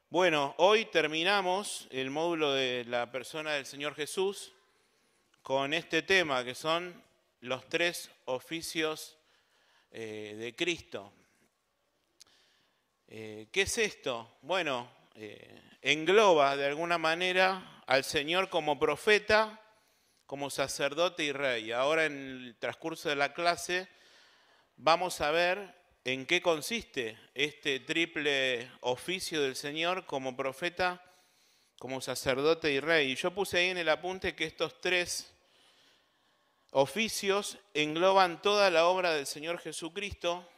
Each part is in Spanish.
Bueno, hoy terminamos el módulo de la persona del Señor Jesús con este tema que son los tres oficios de Cristo. ¿Qué es esto? Bueno, engloba de alguna manera al Señor como profeta, como sacerdote y rey. Ahora en el transcurso de la clase vamos a ver en qué consiste este triple oficio del Señor como profeta, como sacerdote y rey. Y yo puse ahí en el apunte que estos tres oficios engloban toda la obra del Señor Jesucristo,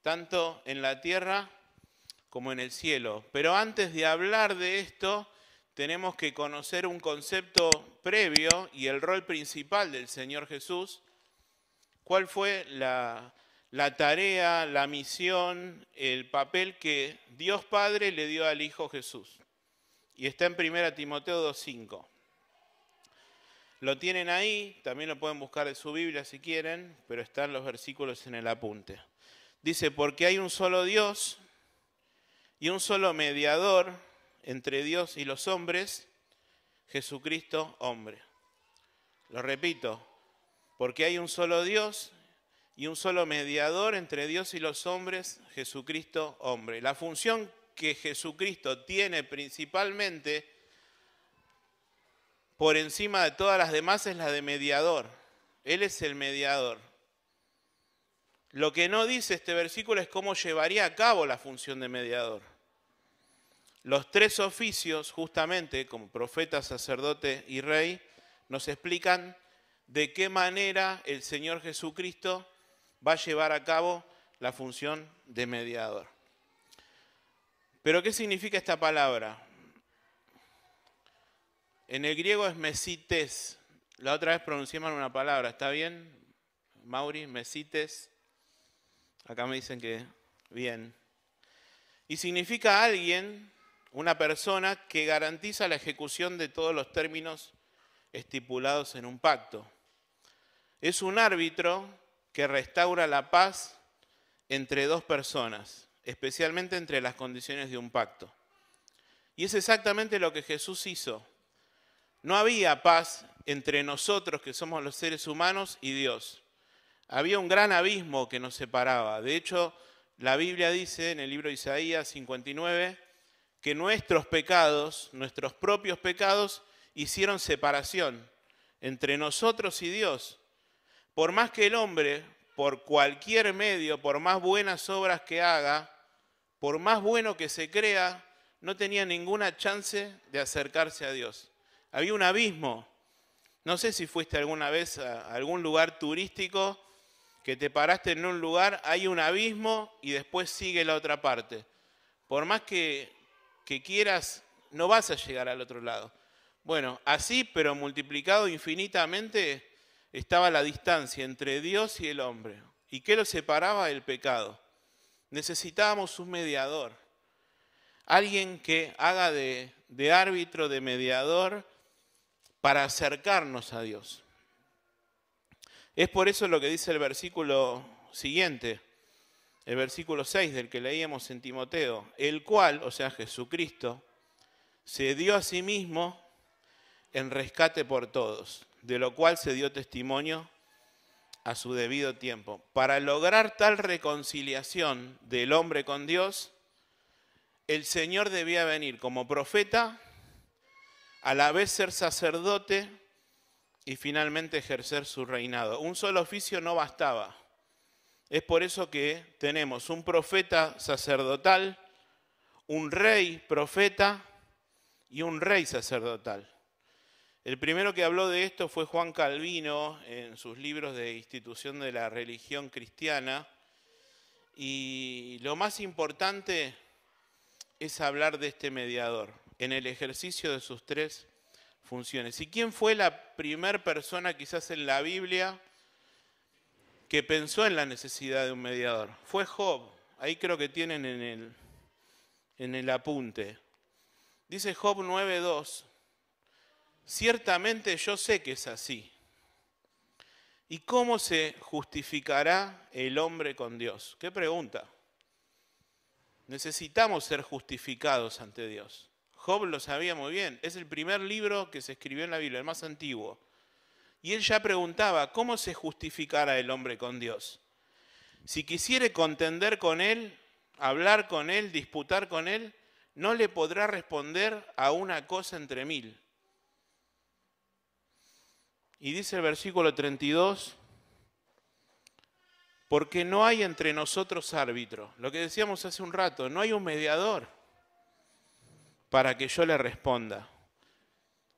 tanto en la tierra como en el cielo. Pero antes de hablar de esto, tenemos que conocer un concepto previo y el rol principal del Señor Jesús. ¿Cuál fue la tarea, la misión, el papel que Dios Padre le dio al Hijo Jesús? Y está en 1 Timoteo 2:5. Lo tienen ahí, también lo pueden buscar en su Biblia si quieren, pero están los versículos en el apunte. Dice, porque hay un solo Dios y un solo mediador entre Dios y los hombres, Jesucristo hombre. Lo repito, porque hay un solo Dios y un solo mediador entre Dios y los hombres, Jesucristo hombre. La función que Jesucristo tiene principalmente por encima de todas las demás es la de mediador. Él es el mediador. Lo que no dice este versículo es cómo llevaría a cabo la función de mediador. Los tres oficios, justamente, como profeta, sacerdote y rey, nos explican de qué manera el Señor Jesucristo va a llevar a cabo la función de mediador. ¿Pero qué significa esta palabra? En el griego es mesites. La otra vez pronuncié mal una palabra, ¿está bien? Mauri, mesites. Acá me dicen que bien. Y significa alguien, una persona que garantiza la ejecución de todos los términos estipulados en un pacto. Es un árbitro que restaura la paz entre dos personas, especialmente entre las condiciones de un pacto. Y es exactamente lo que Jesús hizo. No había paz entre nosotros, que somos los seres humanos, y Dios. Había un gran abismo que nos separaba. De hecho, la Biblia dice en el libro de Isaías 59 que nuestros pecados, nuestros propios pecados, hicieron separación entre nosotros y Dios. Por más que el hombre, por cualquier medio, por más buenas obras que haga, por más bueno que se crea, no tenía ninguna chance de acercarse a Dios. Había un abismo. No sé si fuiste alguna vez a algún lugar turístico, que te paraste en un lugar, hay un abismo y después sigue la otra parte. Por más que quieras, no vas a llegar al otro lado. Bueno, así, pero multiplicado infinitamente, estaba la distancia entre Dios y el hombre. ¿Y qué lo separaba? El pecado. Necesitábamos un mediador. Alguien que haga de árbitro, de mediador, para acercarnos a Dios. Es por eso lo que dice el versículo siguiente, el versículo 6 del que leíamos en Timoteo, el cual, o sea Jesucristo, se dio a sí mismo en rescate por todos, de lo cual se dio testimonio a su debido tiempo. Para lograr tal reconciliación del hombre con Dios, el Señor debía venir como profeta, a la vez ser sacerdote y finalmente ejercer su reinado. Un solo oficio no bastaba. Es por eso que tenemos un profeta sacerdotal, un rey profeta y un rey sacerdotal. El primero que habló de esto fue Juan Calvino en sus libros de institución de la religión cristiana. Y lo más importante es hablar de este mediador en el ejercicio de sus tres funciones. ¿Y quién fue la primera persona quizás en la Biblia que pensó en la necesidad de un mediador? Fue Job. Ahí creo que tienen en el apunte. Dice Job 9:2, ciertamente yo sé que es así. ¿Y cómo se justificará el hombre con Dios? ¿Qué pregunta? Necesitamos ser justificados ante Dios. Job lo sabía muy bien. Es el primer libro que se escribió en la Biblia, el más antiguo. Y él ya preguntaba, ¿cómo se justificará el hombre con Dios? Si quisiere contender con él, hablar con él, disputar con él, no le podrá responder a una cosa entre mil. Y dice el versículo 32, porque no hay entre nosotros árbitro. Lo que decíamos hace un rato, no hay un mediador para que yo le responda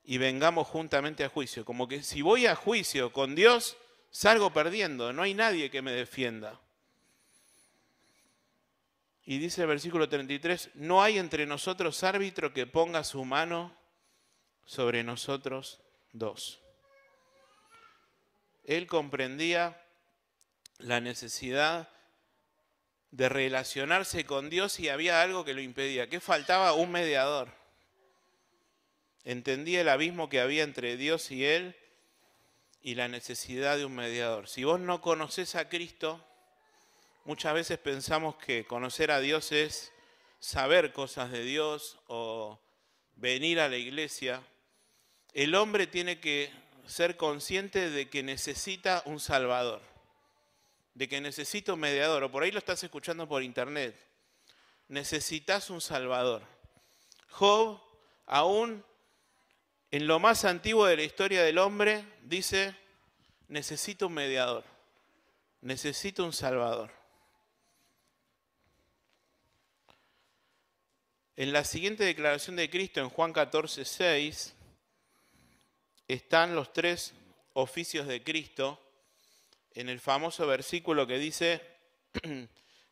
y vengamos juntamente a juicio. Como que si voy a juicio con Dios, salgo perdiendo, no hay nadie que me defienda. Y dice el versículo 33, no hay entre nosotros árbitro que ponga su mano sobre nosotros dos. Él comprendía la necesidad de relacionarse con Dios y había algo que lo impedía. ¿Qué faltaba? Un mediador. Entendía el abismo que había entre Dios y él y la necesidad de un mediador. Si vos no conocés a Cristo, muchas veces pensamos que conocer a Dios es saber cosas de Dios o venir a la iglesia. El hombre tiene que ser consciente de que necesita un Salvador, de que necesita un mediador, o por ahí lo estás escuchando por internet. Necesitas un Salvador. Job, aún en lo más antiguo de la historia del hombre, dice, necesito un mediador, necesito un Salvador. En la siguiente declaración de Cristo, en Juan 14:6, están los tres oficios de Cristo, en el famoso versículo que dice,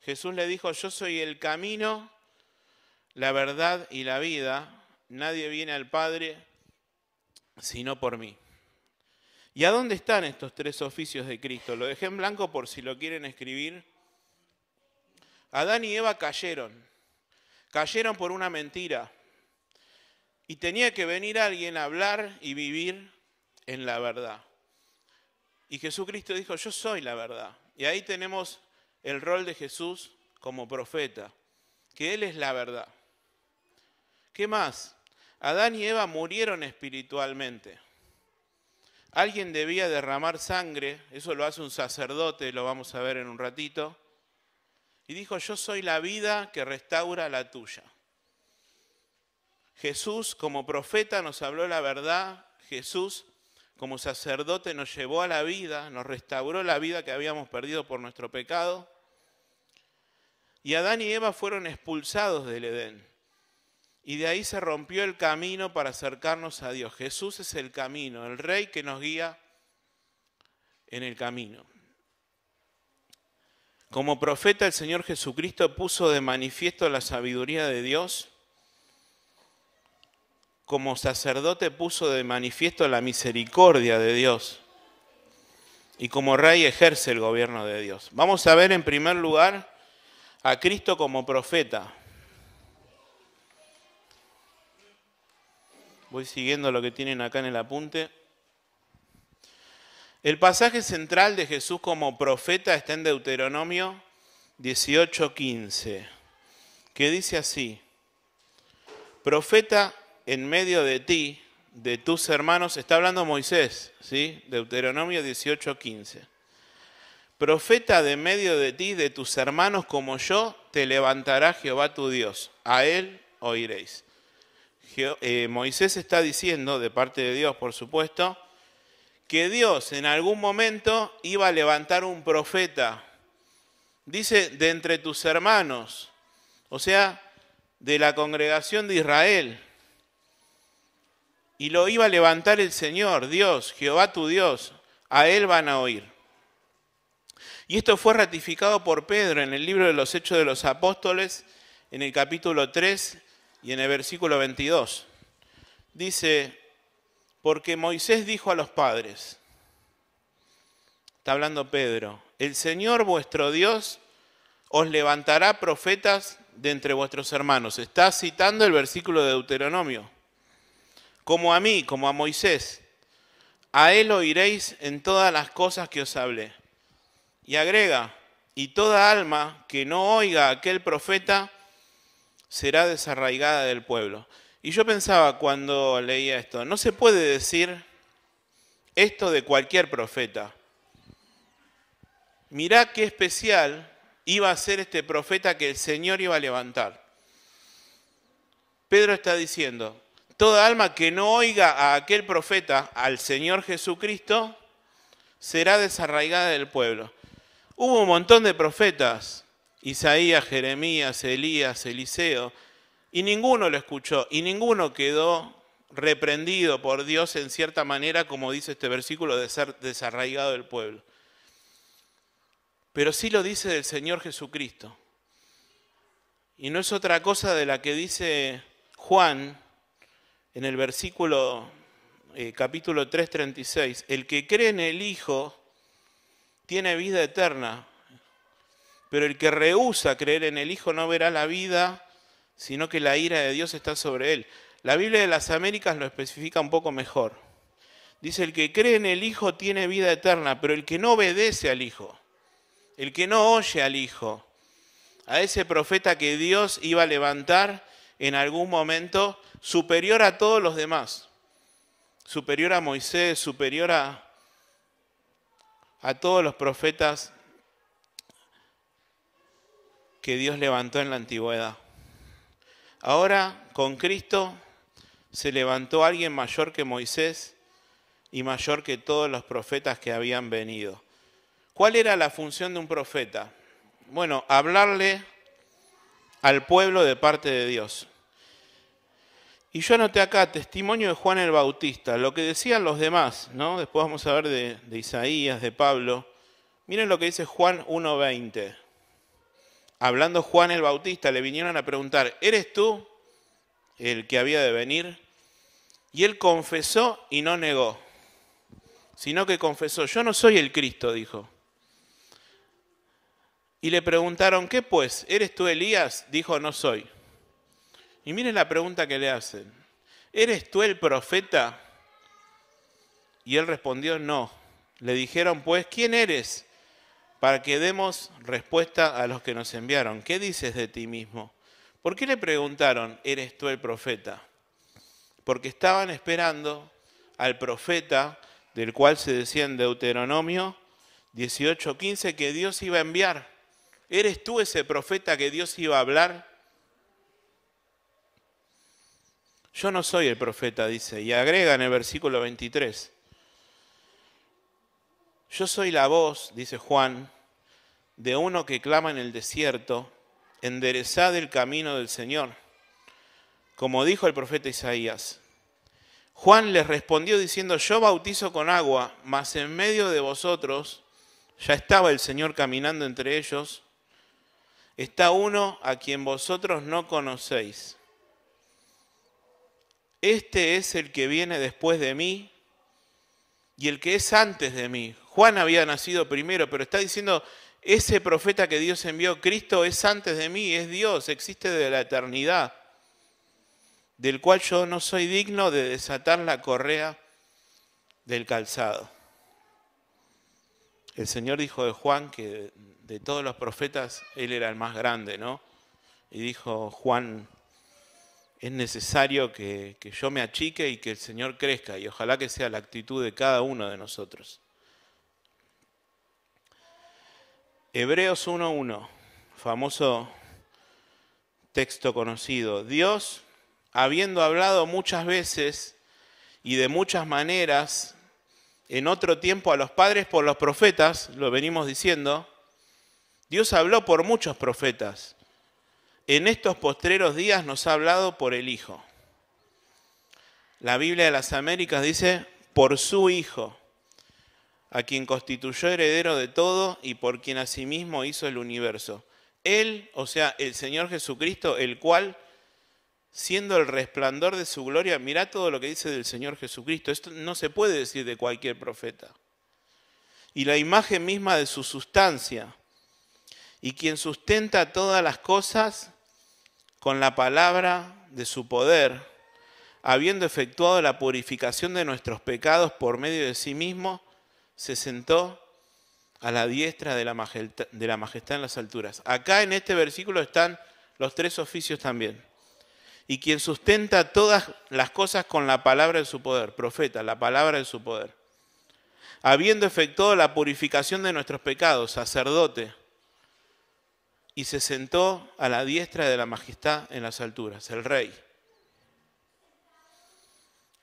Jesús le dijo, yo soy el camino, la verdad y la vida, nadie viene al Padre sino por mí. ¿Y a dónde están estos tres oficios de Cristo? Lo dejé en blanco por si lo quieren escribir. Adán y Eva cayeron por una mentira. Y tenía que venir alguien a hablar y vivir en la verdad. Y Jesucristo dijo, yo soy la verdad. Y ahí tenemos el rol de Jesús como profeta, que Él es la verdad. ¿Qué más? Adán y Eva murieron espiritualmente. Alguien debía derramar sangre, eso lo hace un sacerdote, lo vamos a ver en un ratito. Y dijo, yo soy la vida que restaura la tuya. Jesús como profeta nos habló la verdad, Jesús como sacerdote nos llevó a la vida, nos restauró la vida que habíamos perdido por nuestro pecado. Y Adán y Eva fueron expulsados del Edén. Y de ahí se rompió el camino para acercarnos a Dios. Jesús es el camino, el Rey que nos guía en el camino. Como profeta, el Señor Jesucristo puso de manifiesto la sabiduría de Dios. Como sacerdote puso de manifiesto la misericordia de Dios. Y como Rey ejerce el gobierno de Dios. Vamos a ver en primer lugar a Cristo como profeta. Voy siguiendo lo que tienen acá en el apunte. El pasaje central de Jesús como profeta está en Deuteronomio 18:15, que dice así, profeta en medio de ti, de tus hermanos, está hablando Moisés, ¿sí? Deuteronomio 18:15. Profeta de medio de ti, de tus hermanos como yo, te levantará Jehová tu Dios, a él oiréis. Moisés está diciendo, de parte de Dios por supuesto, que Dios en algún momento iba a levantar un profeta. Dice, de entre tus hermanos, o sea, de la congregación de Israel. Y lo iba a levantar el Señor, Dios, Jehová tu Dios, a él van a oír. Y esto fue ratificado por Pedro en el libro de los Hechos de los Apóstoles, en el capítulo 3 y en el versículo 22. Dice, porque Moisés dijo a los padres, está hablando Pedro, el Señor vuestro Dios os levantará profetas de entre vuestros hermanos. Está citando el versículo de Deuteronomio. Como a mí, como a Moisés, a él oiréis en todas las cosas que os hablé. Y agrega, y toda alma que no oiga a aquel profeta será desarraigada del pueblo. Y yo pensaba cuando leía esto, no se puede decir esto de cualquier profeta. Mirá qué especial iba a ser este profeta que el Señor iba a levantar. Pedro está diciendo, toda alma que no oiga a aquel profeta, al Señor Jesucristo, será desarraigada del pueblo. Hubo un montón de profetas, Isaías, Jeremías, Elías, Eliseo, y ninguno lo escuchó, y ninguno quedó reprendido por Dios en cierta manera, como dice este versículo, de ser desarraigado del pueblo. Pero sí lo dice del Señor Jesucristo. Y no es otra cosa de la que dice Juan en el versículo capítulo 3:36. El que cree en el Hijo tiene vida eterna, pero el que rehúsa creer en el Hijo no verá la vida, sino que la ira de Dios está sobre él. La Biblia de las Américas lo especifica un poco mejor. Dice, el que cree en el Hijo tiene vida eterna, pero el que no obedece al Hijo, el que no oye al Hijo, a ese profeta que Dios iba a levantar en algún momento, superior a todos los demás, superior a Moisés, superior a todos los profetas que Dios levantó en la antigüedad. Ahora, con Cristo, se levantó alguien mayor que Moisés y mayor que todos los profetas que habían venido. ¿Cuál era la función de un profeta? Bueno, hablarle al pueblo de parte de Dios. Y yo anoté acá testimonio de Juan el Bautista, lo que decían los demás, ¿no? Después vamos a ver de Isaías, de Pablo. Miren lo que dice Juan 1:20. Hablando Juan el Bautista, le vinieron a preguntar, ¿eres tú el que había de venir? Y él confesó y no negó, sino que confesó, yo no soy el Cristo, dijo. Y le preguntaron, ¿qué pues? ¿Eres tú Elías? Dijo, no soy. Y miren la pregunta que le hacen. ¿Eres tú el profeta? Y él respondió, no. Le dijeron, pues, ¿quién eres? Para que demos respuesta a los que nos enviaron. ¿Qué dices de ti mismo? ¿Por qué le preguntaron, ¿eres tú el profeta? Porque estaban esperando al profeta del cual se decía en Deuteronomio 18:15 que Dios iba a enviar. ¿Eres tú ese profeta que Dios iba a hablar? Yo no soy el profeta, dice, y agrega en el versículo 23. Yo soy la voz, dice Juan, de uno que clama en el desierto, enderezad el camino del Señor, como dijo el profeta Isaías. Juan les respondió diciendo, yo bautizo con agua, mas en medio de vosotros, ya estaba el Señor caminando entre ellos, está uno a quien vosotros no conocéis. Este es el que viene después de mí y el que es antes de mí. Juan había nacido primero, pero está diciendo, ese profeta que Dios envió, Cristo, es antes de mí, es Dios, existe de la eternidad, del cual yo no soy digno de desatar la correa del calzado. El Señor dijo de Juan que de todos los profetas, él era el más grande, ¿no? Y dijo Juan, es necesario que yo me achique y que el Señor crezca, y ojalá que sea la actitud de cada uno de nosotros. Hebreos 1:1, famoso texto conocido. Dios, habiendo hablado muchas veces y de muchas maneras, en otro tiempo a los padres por los profetas, lo venimos diciendo, Dios habló por muchos profetas. En estos postreros días nos ha hablado por el Hijo. La Biblia de las Américas dice, por su Hijo, a quien constituyó heredero de todo y por quien asimismo hizo el universo. Él, o sea, el Señor Jesucristo, el cual, siendo el resplandor de su gloria, mirá todo lo que dice del Señor Jesucristo. Esto no se puede decir de cualquier profeta. Y la imagen misma de su sustancia, y quien sustenta todas las cosas con la palabra de su poder, habiendo efectuado la purificación de nuestros pecados por medio de sí mismo, se sentó a la diestra de la majestad en las alturas. Acá en este versículo están los 3 oficios también. Y quien sustenta todas las cosas con la palabra de su poder, profeta, la palabra de su poder. Habiendo efectuado la purificación de nuestros pecados, sacerdote, y se sentó a la diestra de la majestad en las alturas, el Rey.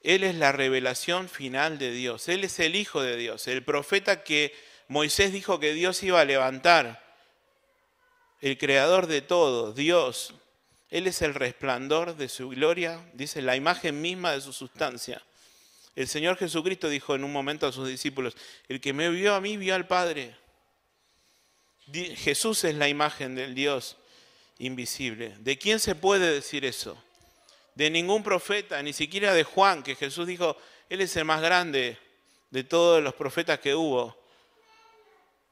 Él es la revelación final de Dios, Él es el Hijo de Dios, el profeta que Moisés dijo que Dios iba a levantar, el creador de todo, Dios. Él es el resplandor de su gloria, dice, la imagen misma de su sustancia. El Señor Jesucristo dijo en un momento a sus discípulos, el que me vio a mí, vio al Padre. Jesús es la imagen del Dios invisible. ¿De quién se puede decir eso? De ningún profeta, ni siquiera de Juan, que Jesús dijo, Él es el más grande de todos los profetas que hubo.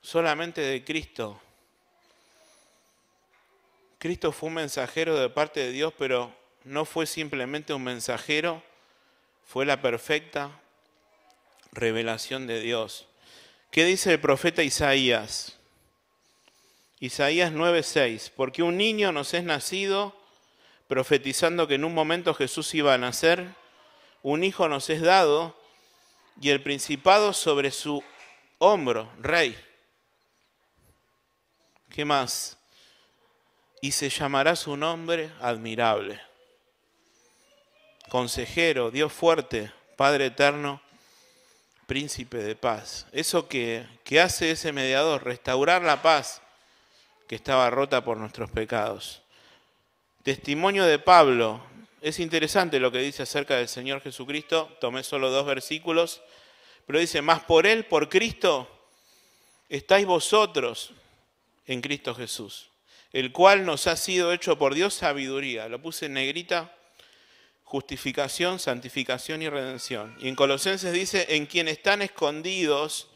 Solamente de Cristo. Cristo fue un mensajero de parte de Dios, pero no fue simplemente un mensajero, fue la perfecta revelación de Dios. ¿Qué dice el profeta Isaías? Isaías 9:6, porque un niño nos es nacido, profetizando que en un momento Jesús iba a nacer, un hijo nos es dado, y el principado sobre su hombro, Rey. ¿Qué más? Y se llamará su nombre admirable. Consejero, Dios fuerte, Padre eterno, príncipe de paz. Eso que hace ese mediador, restaurar la paz que estaba rota por nuestros pecados. Testimonio de Pablo. Es interesante lo que dice acerca del Señor Jesucristo. Tomé solo 2 versículos, pero dice, más por Él, por Cristo, estáis vosotros en Cristo Jesús, el cual nos ha sido hecho por Dios sabiduría. Lo puse en negrita, justificación, santificación y redención. Y en Colosenses dice, en quien están escondidos,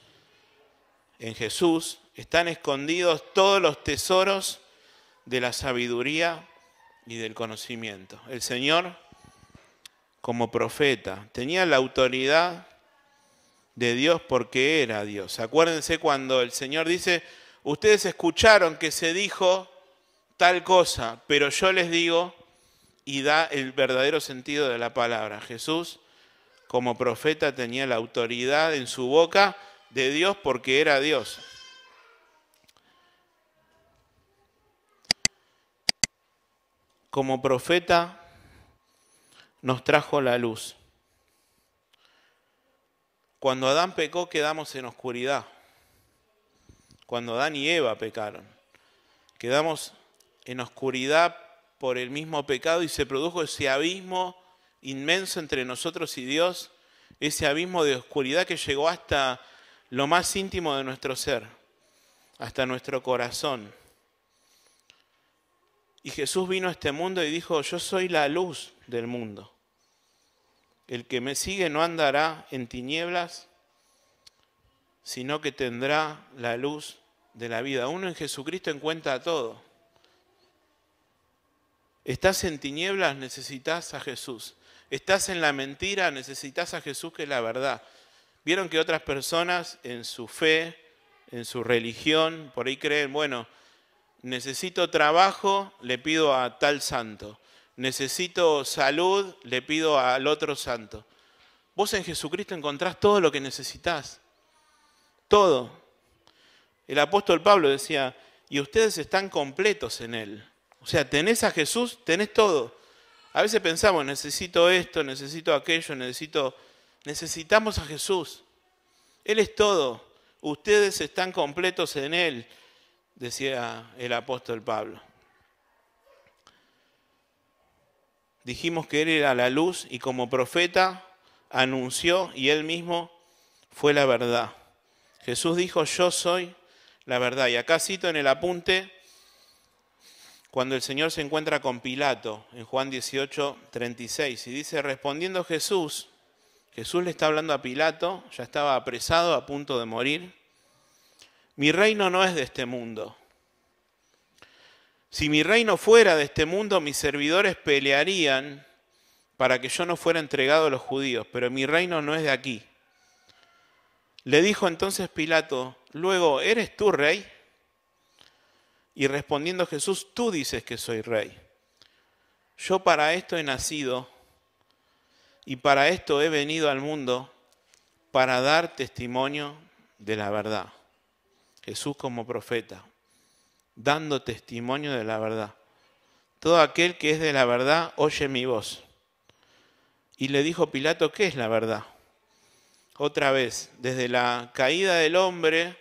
en Jesús, están escondidos todos los tesoros de la sabiduría y del conocimiento. El Señor, como profeta, tenía la autoridad de Dios porque era Dios. Acuérdense cuando el Señor dice, ustedes escucharon que se dijo tal cosa, pero yo les digo, y da el verdadero sentido de la palabra. Jesús, como profeta, tenía la autoridad en su boca de Dios porque era Dios. Como profeta nos trajo la luz. Cuando Adán pecó quedamos en oscuridad. Cuando Adán y Eva pecaron, quedamos en oscuridad por el mismo pecado y se produjo ese abismo inmenso entre nosotros y Dios, ese abismo de oscuridad que llegó hasta lo más íntimo de nuestro ser, hasta nuestro corazón. Y Jesús vino a este mundo y dijo, yo soy la luz del mundo. El que me sigue no andará en tinieblas, sino que tendrá la luz de la vida. Uno en Jesucristo encuentra todo. Estás en tinieblas, necesitas a Jesús. Estás en la mentira, necesitas a Jesús, que es la verdad. Vieron que otras personas en su fe, en su religión, por ahí creen, bueno, necesito trabajo, le pido a tal santo. Necesito salud, le pido al otro santo. Vos en Jesucristo encontrás todo lo que necesitas. Todo. El apóstol Pablo decía, y ustedes están completos en Él. O sea, tenés a Jesús, tenés todo. A veces pensamos, necesito esto, necesito aquello, necesitamos a Jesús. Él es todo. Ustedes están completos en Él, decía el apóstol Pablo. Dijimos que Él era la luz y como profeta anunció y Él mismo fue la verdad. Jesús dijo, yo soy la verdad. Y acá cito en el apunte cuando el Señor se encuentra con Pilato en Juan 18:36 y dice, respondiendo Jesús le está hablando a Pilato, ya estaba apresado a punto de morir, mi reino no es de este mundo. Si mi reino fuera de este mundo, mis servidores pelearían para que yo no fuera entregado a los judíos, pero mi reino no es de aquí. Le dijo entonces Pilato, luego, ¿eres tú rey? Y respondiendo Jesús, tú dices que soy rey. Yo para esto he nacido y para esto he venido al mundo, para dar testimonio de la verdad. Jesús como profeta, dando testimonio de la verdad. Todo aquel que es de la verdad oye mi voz. Y le dijo Pilato, ¿qué es la verdad? Otra vez, desde la caída del hombre,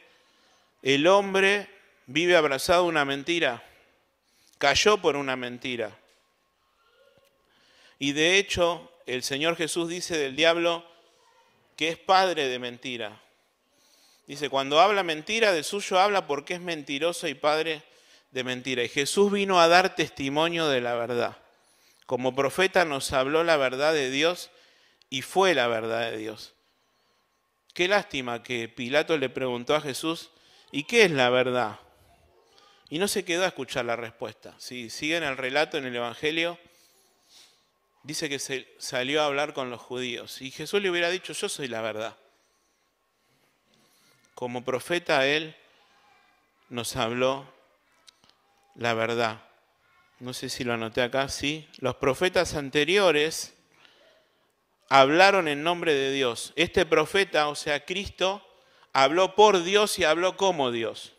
el hombre vive abrazado a una mentira, cayó por una mentira. Y de hecho, el Señor Jesús dice del diablo que es padre de mentira. Dice, cuando habla mentira, de suyo habla porque es mentiroso y padre de mentira. Y Jesús vino a dar testimonio de la verdad. Como profeta nos habló la verdad de Dios y fue la verdad de Dios. Qué lástima que Pilato le preguntó a Jesús, ¿y qué es la verdad? Y no se quedó a escuchar la respuesta. Si siguen el relato en el Evangelio, dice que se salió a hablar con los judíos. Y Jesús le hubiera dicho, yo soy la verdad. Como profeta, Él nos habló la verdad. No sé si lo anoté acá, sí. Los profetas anteriores hablaron en nombre de Dios. Este profeta, o sea, Cristo, habló por Dios y habló como Dios.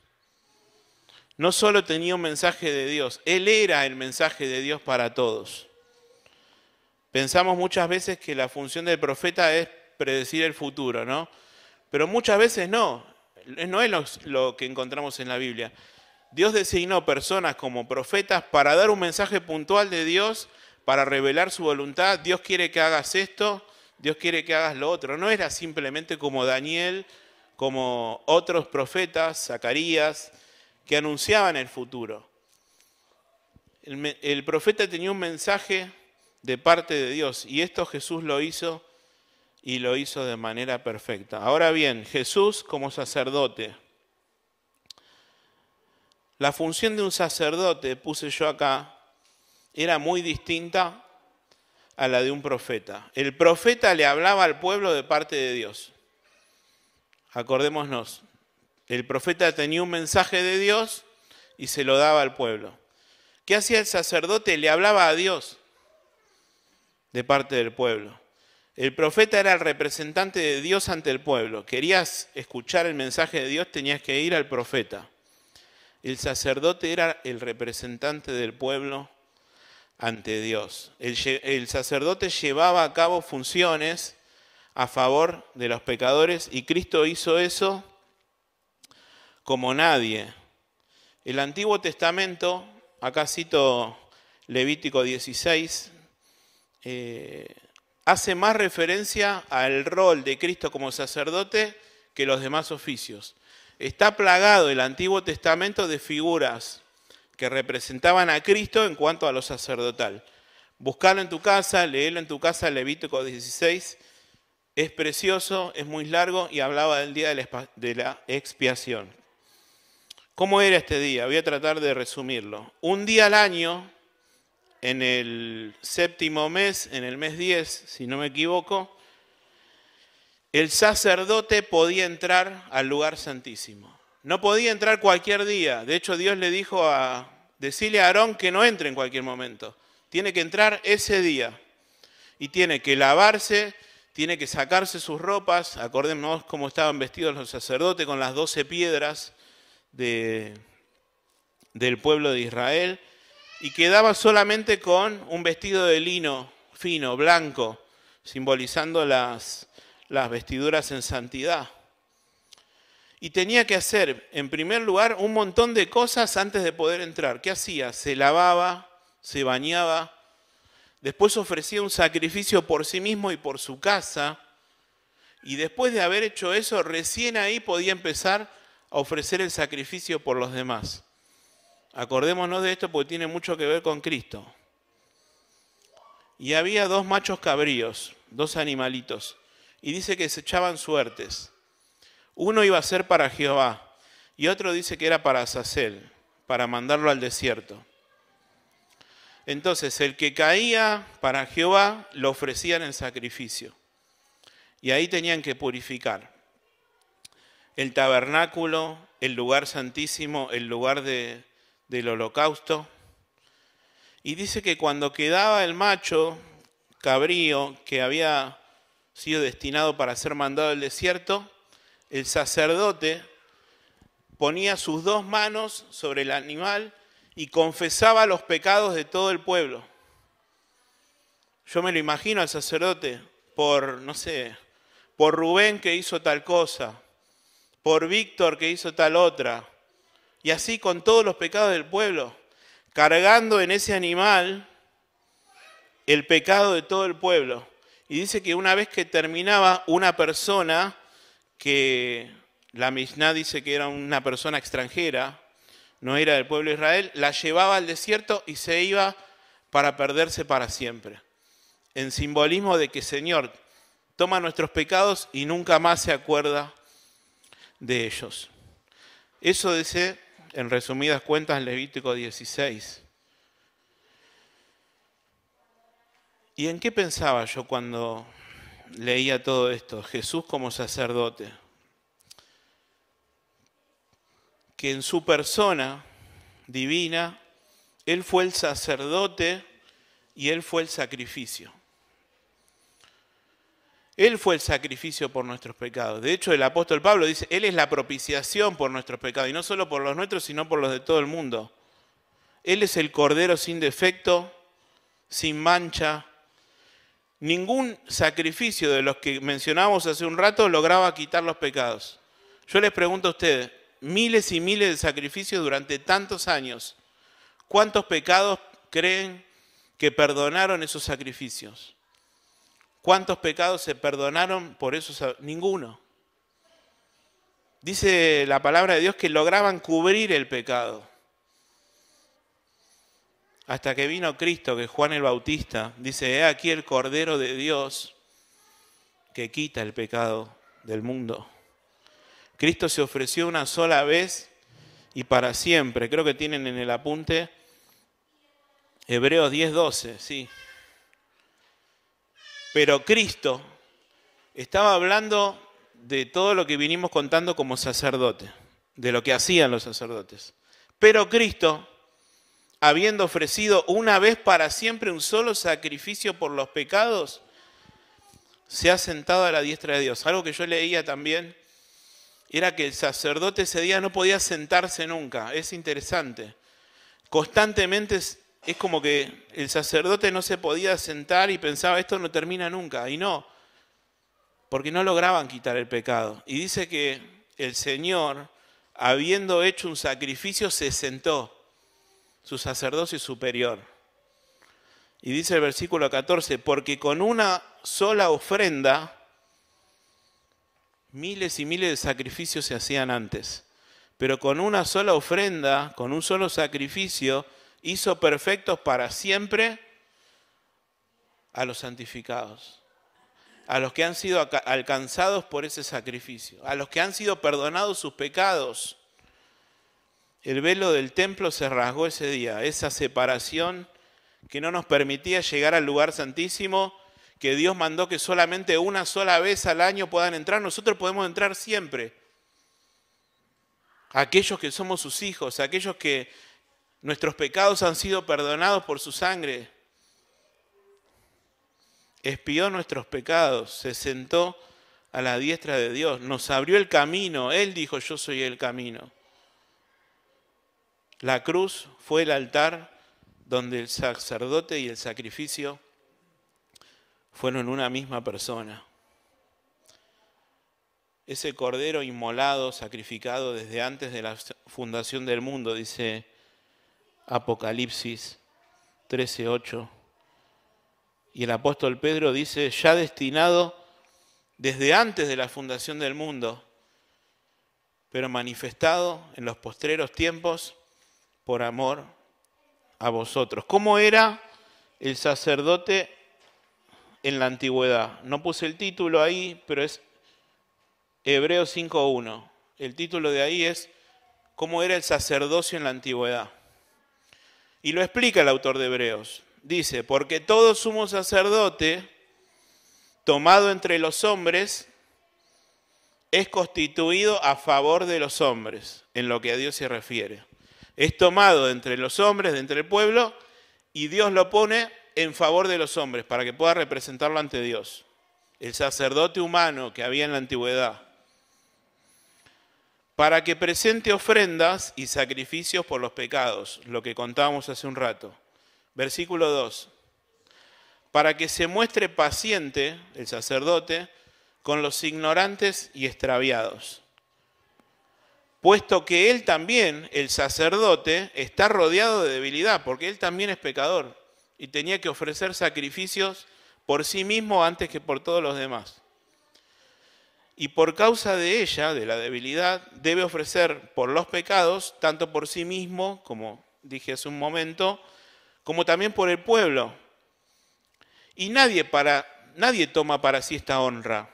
No solo tenía un mensaje de Dios, Él era el mensaje de Dios para todos. Pensamos muchas veces que la función del profeta es predecir el futuro, ¿no? Pero muchas veces no. No es lo que encontramos en la Biblia. Dios designó personas como profetas para dar un mensaje puntual de Dios, para revelar su voluntad. Dios quiere que hagas esto, Dios quiere que hagas lo otro. No era simplemente como Daniel, como otros profetas, Zacarías, que anunciaban el futuro. El profeta tenía un mensaje de parte de Dios y esto Jesús lo hizo y lo hizo de manera perfecta. Ahora bien, Jesús como sacerdote. La función de un sacerdote, puse yo acá, era muy distinta a la de un profeta. El profeta le hablaba al pueblo de parte de Dios. Acordémonos, el profeta tenía un mensaje de Dios y se lo daba al pueblo. ¿Qué hacía el sacerdote? Le hablaba a Dios de parte del pueblo. El profeta era el representante de Dios ante el pueblo. Querías escuchar el mensaje de Dios, tenías que ir al profeta. El sacerdote era el representante del pueblo ante Dios. El sacerdote llevaba a cabo funciones a favor de los pecadores y Cristo hizo eso como nadie. El Antiguo Testamento, acá cito Levítico 16, hace más referencia al rol de Cristo como sacerdote que los demás oficios. Está plagado el Antiguo Testamento de figuras que representaban a Cristo en cuanto a lo sacerdotal. Buscalo en tu casa, léelo en tu casa, Levítico 16. Es precioso, es muy largo y hablaba del día de la expiación. ¿Cómo era este día? Voy a tratar de resumirlo. Un día al año, en el séptimo mes, en el mes 10, si no me equivoco, el sacerdote podía entrar al lugar santísimo. No podía entrar cualquier día. De hecho, Dios le dijo decirle a Aarón que no entre en cualquier momento. Tiene que entrar ese día. Y tiene que lavarse, tiene que sacarse sus ropas. Acordémonos cómo estaban vestidos los sacerdotes con las 12 piedras del pueblo de Israel. Y quedaba solamente con un vestido de lino fino, blanco, simbolizando las vestiduras en santidad. Y tenía que hacer, en primer lugar, un montón de cosas antes de poder entrar. ¿Qué hacía? Se lavaba, se bañaba, después ofrecía un sacrificio por sí mismo y por su casa, y después de haber hecho eso, recién ahí podía empezar a ofrecer el sacrificio por los demás. Acordémonos de esto porque tiene mucho que ver con Cristo. Y había 2 machos cabríos, 2 animalitos, y dice que se echaban suertes. Uno iba a ser para Jehová y otro dice que era para Azazel, para mandarlo al desierto. Entonces el que caía para Jehová lo ofrecían en sacrificio y ahí tenían que purificar el tabernáculo, el lugar santísimo, el lugar de del holocausto. Y dice que cuando quedaba el macho cabrío que había sido destinado para ser mandado al desierto, el sacerdote ponía sus 2 manos sobre el animal y confesaba los pecados de todo el pueblo. Yo me lo imagino al sacerdote por, no sé, por Rubén que hizo tal cosa, por Víctor que hizo tal otra, y así con todos los pecados del pueblo, cargando en ese animal el pecado de todo el pueblo. Y dice que una vez que terminaba, una persona, que la Misná dice que era una persona extranjera, no era del pueblo de Israel, la llevaba al desierto y se iba para perderse para siempre. En simbolismo de que, Señor, toma nuestros pecados y nunca más se acuerda de ellos. Eso dice, en resumidas cuentas, Levítico 16. ¿Y en qué pensaba yo cuando leía todo esto? Jesús como sacerdote. Que en su persona divina, Él fue el sacerdote y Él fue el sacrificio. Él fue el sacrificio por nuestros pecados. De hecho, el apóstol Pablo dice, Él es la propiciación por nuestros pecados, y no solo por los nuestros, sino por los de todo el mundo. Él es el cordero sin defecto, sin mancha. Ningún sacrificio de los que mencionábamos hace un rato lograba quitar los pecados. Yo les pregunto a ustedes, miles y miles de sacrificios durante tantos años, ¿cuántos pecados creen que perdonaron esos sacrificios? ¿Cuántos pecados se perdonaron por esos? Ninguno. Dice la palabra de Dios que lograban cubrir el pecado. Hasta que vino Cristo, que Juan el Bautista dice, he aquí el Cordero de Dios que quita el pecado del mundo. Cristo se ofreció una sola vez y para siempre. Creo que tienen en el apunte Hebreos 10:12, sí. Pero Cristo estaba hablando de todo lo que vinimos contando como sacerdote, de lo que hacían los sacerdotes. Pero Cristo, habiendo ofrecido una vez para siempre un solo sacrificio por los pecados, se ha sentado a la diestra de Dios. Algo que yo leía también era que el sacerdote ese día no podía sentarse nunca. Es interesante. Constantemente es como que el sacerdote no se podía sentar y pensaba, esto no termina nunca. Y no, porque no lograban quitar el pecado. Y dice que el Señor, habiendo hecho un sacrificio, se sentó, su sacerdocio superior. Y dice el versículo 14, porque con una sola ofrenda, miles y miles de sacrificios se hacían antes, pero con una sola ofrenda, con un solo sacrificio, hizo perfectos para siempre a los santificados, a los que han sido alcanzados por ese sacrificio, a los que han sido perdonados sus pecados. El velo del templo se rasgó ese día, esa separación que no nos permitía llegar al lugar santísimo, que Dios mandó que solamente una sola vez al año puedan entrar. Nosotros podemos entrar siempre. Aquellos que somos sus hijos, aquellos que nuestros pecados han sido perdonados por su sangre. Expió nuestros pecados, se sentó a la diestra de Dios, nos abrió el camino. Él dijo, yo soy el camino. La cruz fue el altar donde el sacerdote y el sacrificio fueron una misma persona. Ese cordero inmolado, sacrificado desde antes de la fundación del mundo, dice Apocalipsis 13:8. Y el apóstol Pedro dice, ya destinado desde antes de la fundación del mundo, pero manifestado en los postreros tiempos por amor a vosotros. ¿Cómo era el sacerdote en la antigüedad? No puse el título ahí, pero es Hebreos 5:1. El título de ahí es ¿cómo era el sacerdocio en la antigüedad? Y lo explica el autor de Hebreos. Dice, porque todo sumo sacerdote tomado entre los hombres es constituido a favor de los hombres, en lo que a Dios se refiere. Es tomado de entre los hombres, de entre el pueblo, y Dios lo pone en favor de los hombres para que pueda representarlo ante Dios. El sacerdote humano que había en la antigüedad. Para que presente ofrendas y sacrificios por los pecados, lo que contábamos hace un rato. Versículo 2. Para que se muestre paciente, el sacerdote, con los ignorantes y extraviados. Puesto que él también, el sacerdote, está rodeado de debilidad, porque él también es pecador y tenía que ofrecer sacrificios por sí mismo antes que por todos los demás. Y por causa de ella, de la debilidad, debe ofrecer por los pecados, tanto por sí mismo, como dije hace un momento, como también por el pueblo. Y nadie toma para sí esta honra,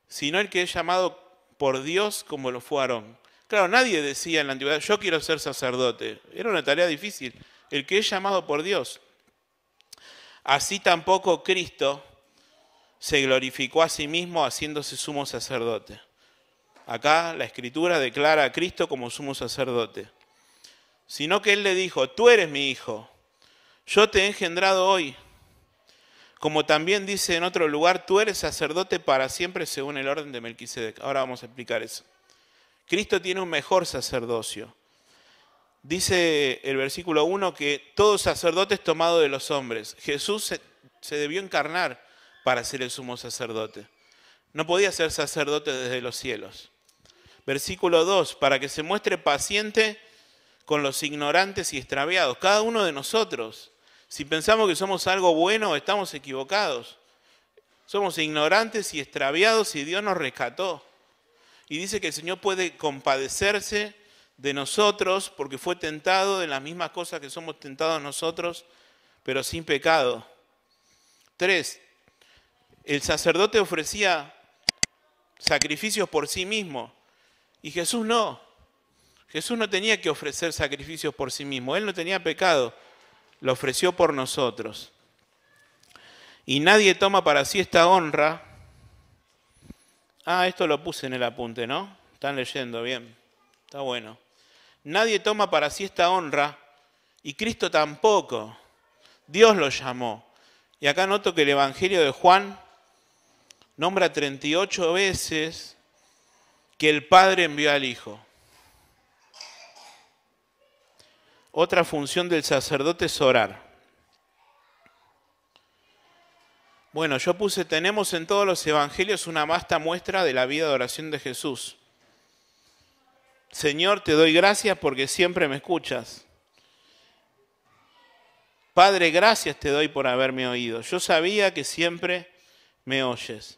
sino el que es llamado por Dios como lo fue Aarón. Claro, nadie decía en la antigüedad, yo quiero ser sacerdote. Era una tarea difícil. El que es llamado por Dios. Así tampoco Cristo se glorificó a sí mismo haciéndose sumo sacerdote. Acá la Escritura declara a Cristo como sumo sacerdote. Sino que Él le dijo, tú eres mi hijo, yo te he engendrado hoy. Como también dice en otro lugar, tú eres sacerdote para siempre según el orden de Melquisedec. Ahora vamos a explicar eso. Cristo tiene un mejor sacerdocio. Dice el versículo 1 que todo sacerdote es tomado de los hombres. Jesús se debió encarnar para ser el sumo sacerdote. No podía ser sacerdote desde los cielos. Versículo 2, para que se muestre paciente con los ignorantes y extraviados. Cada uno de nosotros, si pensamos que somos algo bueno, estamos equivocados. Somos ignorantes y extraviados y Dios nos rescató. Y dice que el Señor puede compadecerse de nosotros porque fue tentado en las mismas cosas que somos tentados nosotros, pero sin pecado. 3. El sacerdote ofrecía sacrificios por sí mismo y Jesús no. Jesús no tenía que ofrecer sacrificios por sí mismo. Él no tenía pecado. Lo ofreció por nosotros. Y nadie toma para sí esta honra. Esto lo puse en el apunte, ¿no? Están leyendo bien. Está bueno. Nadie toma para sí esta honra y Cristo tampoco. Dios lo llamó. Y acá noto que el Evangelio de Juan nombra 38 veces que el Padre envió al Hijo. Otra función del sacerdote es orar. Bueno, yo puse, tenemos en todos los evangelios una vasta muestra de la vida de oración de Jesús. Señor, te doy gracias porque siempre me escuchas. Padre, gracias te doy por haberme oído. Yo sabía que siempre me oyes.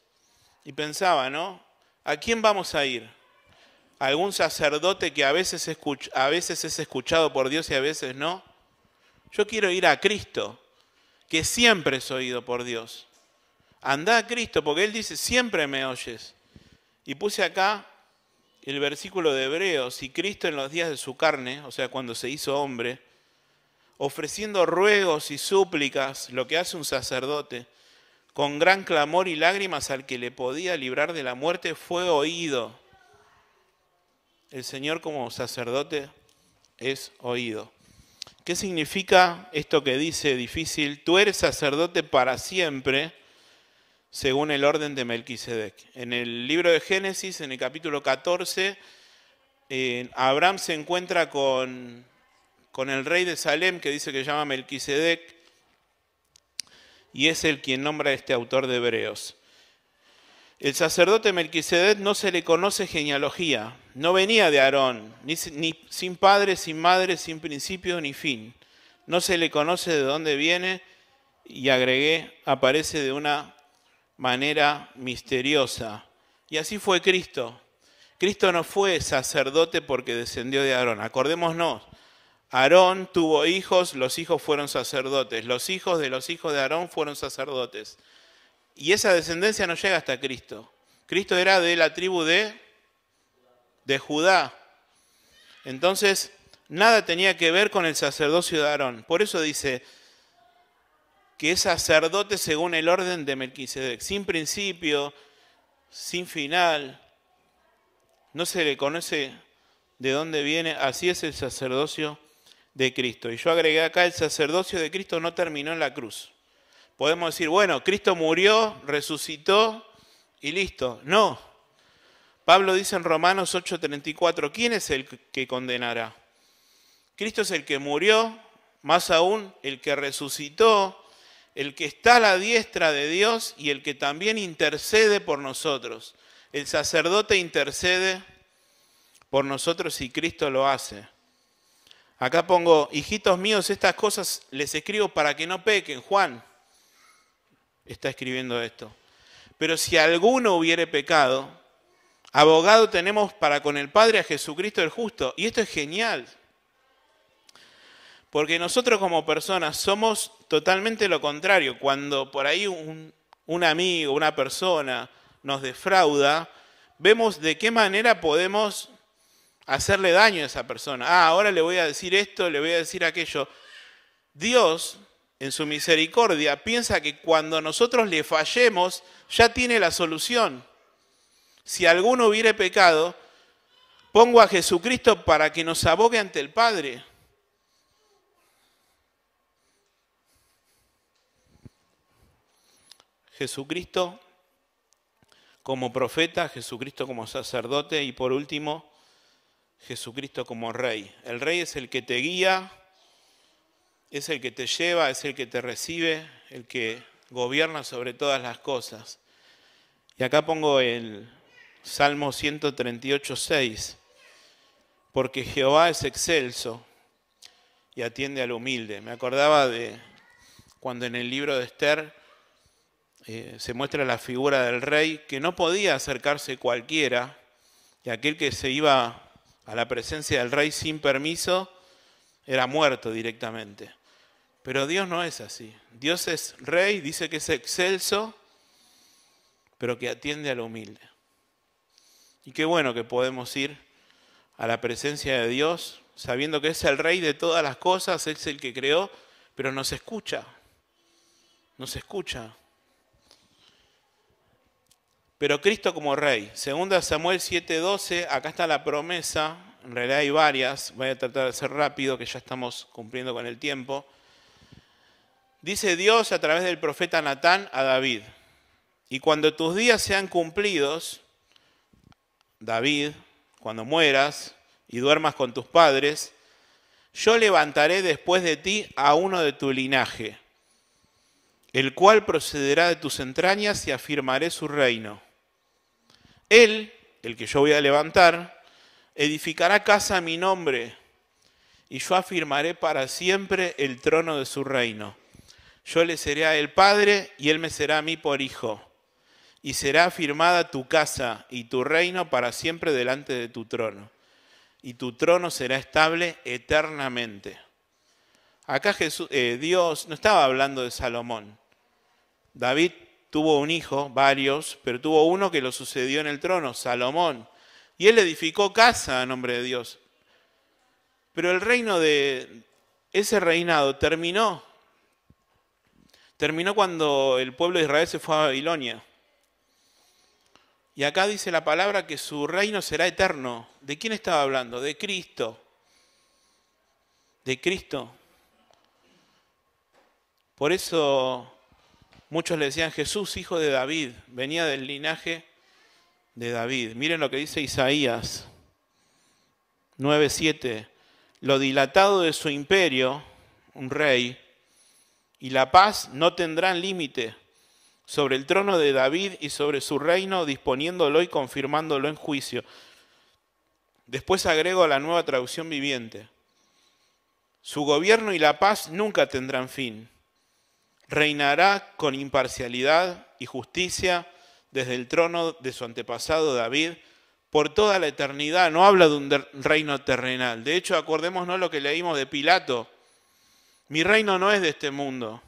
Y pensaba, ¿no? ¿A quién vamos a ir? ¿A algún sacerdote que a veces es escuchado por Dios y a veces no? Yo quiero ir a Cristo, que siempre es oído por Dios. Andá a Cristo, porque Él dice, siempre me oyes. Y puse acá el versículo de Hebreos, y Cristo en los días de su carne, o sea, cuando se hizo hombre, ofreciendo ruegos y súplicas, lo que hace un sacerdote, con gran clamor y lágrimas al que le podía librar de la muerte, fue oído. El Señor como sacerdote es oído. ¿Qué significa esto que dice difícil? Tú eres sacerdote para siempre, según el orden de Melquisedec. En el libro de Génesis, en el capítulo 14, Abraham se encuentra con el rey de Salem, que dice que se llama Melquisedec, y es el quien nombra a este autor de Hebreos. El sacerdote Melquisedec no se le conoce genealogía, no venía de Aarón, ni sin padre, sin madre, sin principio ni fin. No se le conoce de dónde viene, y agregué, aparece de una manera misteriosa. Y así fue Cristo. Cristo no fue sacerdote porque descendió de Aarón. Acordémonos, Aarón tuvo hijos, los hijos fueron sacerdotes. Los hijos de Aarón fueron sacerdotes. Y esa descendencia no llega hasta Cristo. Cristo era de la tribu de Judá. Entonces, nada tenía que ver con el sacerdocio de Aarón. Por eso dice que es sacerdote según el orden de Melquisedec, sin principio, sin final. No se le conoce de dónde viene, así es el sacerdocio de Cristo. Y yo agregué acá, el sacerdocio de Cristo no terminó en la cruz. Podemos decir, bueno, Cristo murió, resucitó y listo. No. Pablo dice en Romanos 8:34, ¿quién es el que condenará? Cristo es el que murió, más aún el que resucitó, el que está a la diestra de Dios y el que también intercede por nosotros. El sacerdote intercede por nosotros y Cristo lo hace. Acá pongo, hijitos míos, estas cosas les escribo para que no pequen. Juan está escribiendo esto. Pero si alguno hubiere pecado, abogado tenemos para con el Padre a Jesucristo el justo. Y esto es genial. Porque nosotros como personas somos totalmente lo contrario. Cuando por ahí un amigo, una persona nos defrauda, vemos de qué manera podemos hacerle daño a esa persona. Ahora le voy a decir esto, le voy a decir aquello. Dios, en su misericordia, piensa que cuando nosotros le fallemos, ya tiene la solución. Si alguno hubiere pecado, pongo a Jesucristo para que nos abogue ante el Padre. Jesucristo como profeta, Jesucristo como sacerdote y por último, Jesucristo como rey. El rey es el que te guía, es el que te lleva, es el que te recibe, el que gobierna sobre todas las cosas. Y acá pongo el Salmo 138:6, porque Jehová es excelso y atiende al humilde. Me acordaba de cuando en el libro de Esther se muestra la figura del rey, que no podía acercarse cualquiera, y aquel que se iba a la presencia del rey sin permiso era muerto directamente. Pero Dios no es así. Dios es rey, dice que es excelso, pero que atiende a lo humilde. Y qué bueno que podemos ir a la presencia de Dios, sabiendo que es el rey de todas las cosas, es el que creó, pero nos escucha. Nos escucha. Pero Cristo como rey. 2 Samuel 7:12, acá está la promesa, en realidad hay varias, voy a tratar de ser rápido, que ya estamos cumpliendo con el tiempo. Dice Dios a través del profeta Natán a David, y cuando tus días sean cumplidos, David, cuando mueras y duermas con tus padres, yo levantaré después de ti a uno de tu linaje, el cual procederá de tus entrañas y afirmaré su reino. Él, el que yo voy a levantar, edificará casa a mi nombre, y yo afirmaré para siempre el trono de su reino. Yo le seré a él padre, y él me será a mí por hijo. Y será afirmada tu casa y tu reino para siempre delante de tu trono. Y tu trono será estable eternamente. Acá Dios no estaba hablando de Salomón. David tuvo un hijo, varios, pero tuvo uno que lo sucedió en el trono, Salomón. Y él edificó casa a nombre de Dios. Pero el reino de ese reinado terminó. Terminó cuando el pueblo de Israel se fue a Babilonia. Y acá dice la palabra que su reino será eterno. ¿De quién estaba hablando? De Cristo. De Cristo. Por eso muchos le decían Jesús, hijo de David, venía del linaje de David. Miren lo que dice Isaías 9:7. Lo dilatado de su imperio, un rey, y la paz no tendrán límite sobre el trono de David y sobre su reino, disponiéndolo y confirmándolo en juicio. Después agrego la Nueva Traducción Viviente. Su gobierno y la paz nunca tendrán fin. Reinará con imparcialidad y justicia desde el trono de su antepasado David por toda la eternidad. No habla de un reino terrenal. De hecho, acordémonos lo que leímos de Pilato. Mi reino no es de este mundo.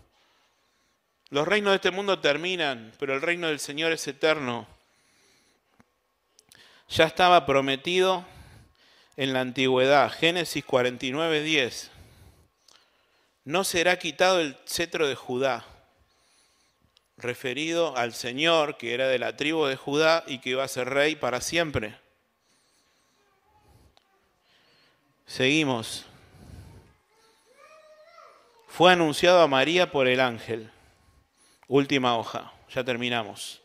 Los reinos de este mundo terminan, pero el reino del Señor es eterno. Ya estaba prometido en la antigüedad. Génesis 49:10. No será quitado el cetro de Judá, referido al Señor que era de la tribu de Judá y que iba a ser rey para siempre. Seguimos. Fue anunciado a María por el ángel. Última hoja, ya terminamos.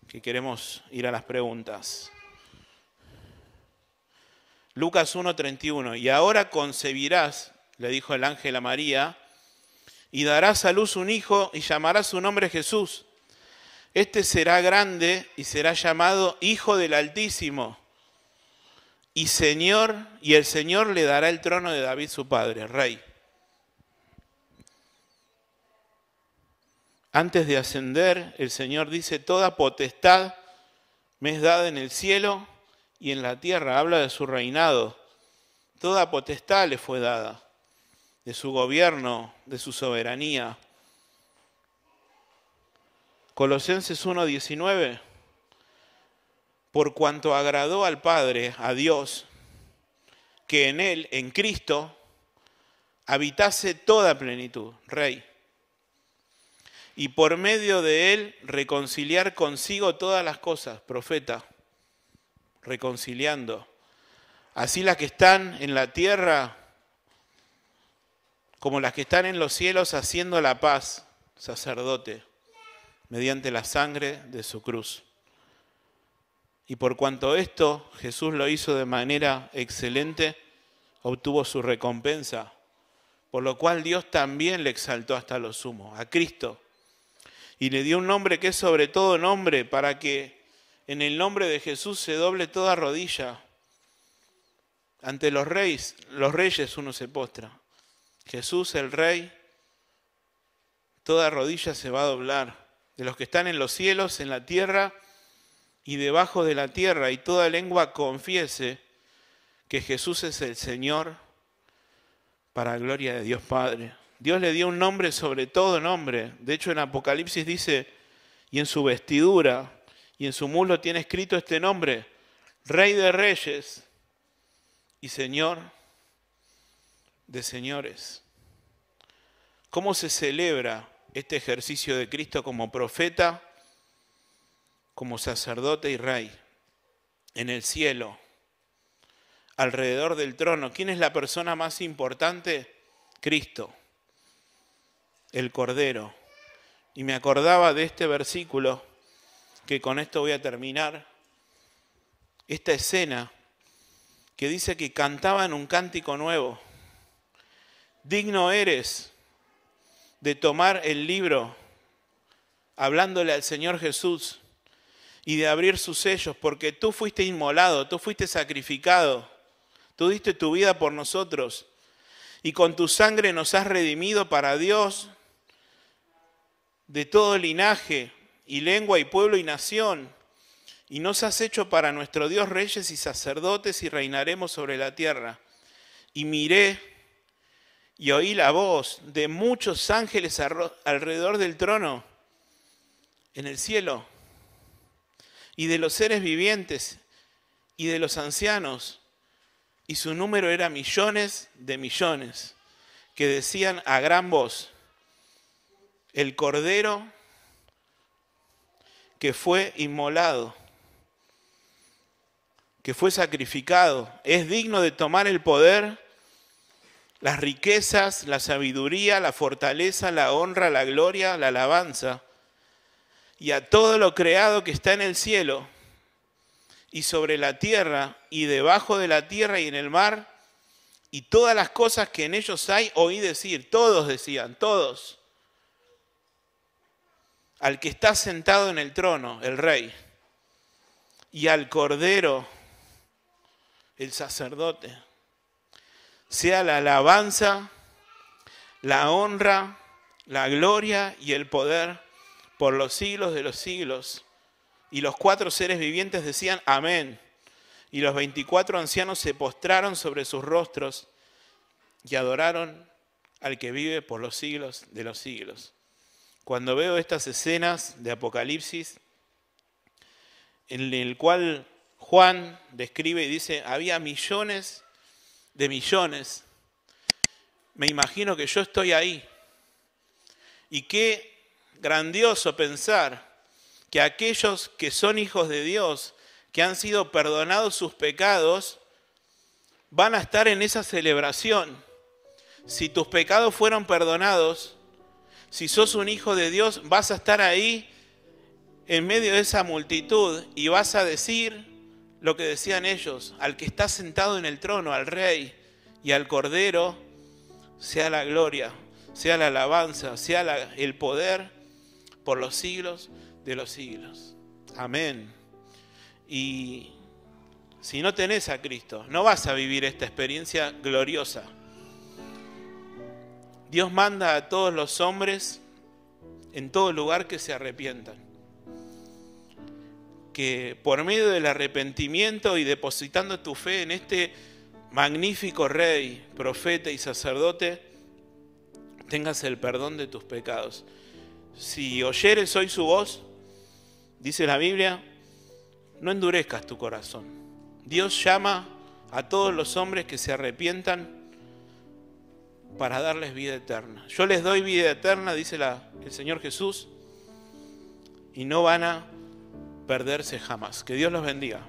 Que queremos ir a las preguntas. Lucas 1:31. Y ahora concebirás, le dijo el ángel a María, y darás a luz un hijo y llamarás su nombre Jesús. Este será grande y será llamado Hijo del Altísimo. Y el Señor le dará el trono de David su padre, rey. Antes de ascender, el Señor dice, toda potestad me es dada en el cielo y en la tierra. Habla de su reinado. Toda potestad le fue dada, de su gobierno, de su soberanía. Colosenses 1:19. Por cuanto agradó al Padre, a Dios, que en Él, en Cristo, habitase toda plenitud, Rey. Y por medio de Él reconciliar consigo todas las cosas, profeta, reconciliando. Así las que están en la tierra, como las que están en los cielos, haciendo la paz, sacerdote, mediante la sangre de su cruz. Y por cuanto esto Jesús lo hizo de manera excelente, obtuvo su recompensa, por lo cual Dios también le exaltó hasta lo sumo, a Cristo, y le dio un nombre que es sobre todo nombre, para que en el nombre de Jesús se doble toda rodilla. Ante los reyes uno se postra. Jesús el Rey, toda rodilla se va a doblar, de los que están en los cielos, en la tierra y debajo de la tierra, y toda lengua confiese que Jesús es el Señor, para gloria de Dios Padre. Dios le dio un nombre sobre todo nombre. De hecho, en Apocalipsis dice, y en su vestidura y en su muslo tiene escrito este nombre, Rey de Reyes y Señor de Señores. ¿Cómo se celebra este ejercicio de Cristo como profeta, como sacerdote y rey? En el cielo, alrededor del trono. ¿Quién es la persona más importante? Cristo, el Cordero. Y me acordaba de este versículo, que con esto voy a terminar, esta escena que dice que cantaban un cántico nuevo. Digno eres de tomar el libro, hablándole al Señor Jesús, y de abrir sus sellos, porque tú fuiste inmolado, tú fuiste sacrificado, tú diste tu vida por nosotros, y con tu sangre nos has redimido para Dios de todo linaje y lengua y pueblo y nación, y nos has hecho para nuestro Dios reyes y sacerdotes, y reinaremos sobre la tierra. Y miré y oí la voz de muchos ángeles alrededor del trono en el cielo, y de los seres vivientes y de los ancianos, y su número era millones de millones, que decían a gran voz, el Cordero que fue inmolado, que fue sacrificado, es digno de tomar el poder, las riquezas, la sabiduría, la fortaleza, la honra, la gloria, la alabanza, y a todo lo creado que está en el cielo y sobre la tierra y debajo de la tierra y en el mar, y todas las cosas que en ellos hay, oí decir, todos decían, todos, al que está sentado en el trono, el Rey, y al Cordero, el sacerdote, sea la alabanza, la honra, la gloria y el poder por los siglos de los siglos. Y los 4 seres vivientes decían amén. Y los 24 ancianos se postraron sobre sus rostros y adoraron al que vive por los siglos de los siglos. Cuando veo estas escenas de Apocalipsis, en el cual Juan describe y dice, había millones de millones, me imagino que yo estoy ahí. Y qué grandioso pensar que aquellos que son hijos de Dios, que han sido perdonados sus pecados, van a estar en esa celebración. Si tus pecados fueron perdonados, si sos un hijo de Dios, vas a estar ahí en medio de esa multitud y vas a decir lo que decían ellos: al que está sentado en el trono, al Rey y al Cordero, sea la gloria, sea la alabanza, sea el poder por los siglos de los siglos. Amén. Y si no tenés a Cristo, no vas a vivir esta experiencia gloriosa. Dios manda a todos los hombres en todo lugar que se arrepientan. Que por medio del arrepentimiento y depositando tu fe en este magnífico Rey, profeta y sacerdote, tengas el perdón de tus pecados. Si oyeres hoy su voz, dice la Biblia, no endurezcas tu corazón. Dios llama a todos los hombres que se arrepientan para darles vida eterna. Yo les doy vida eterna, dice el Señor Jesús, y no van a perderse jamás. Que Dios los bendiga.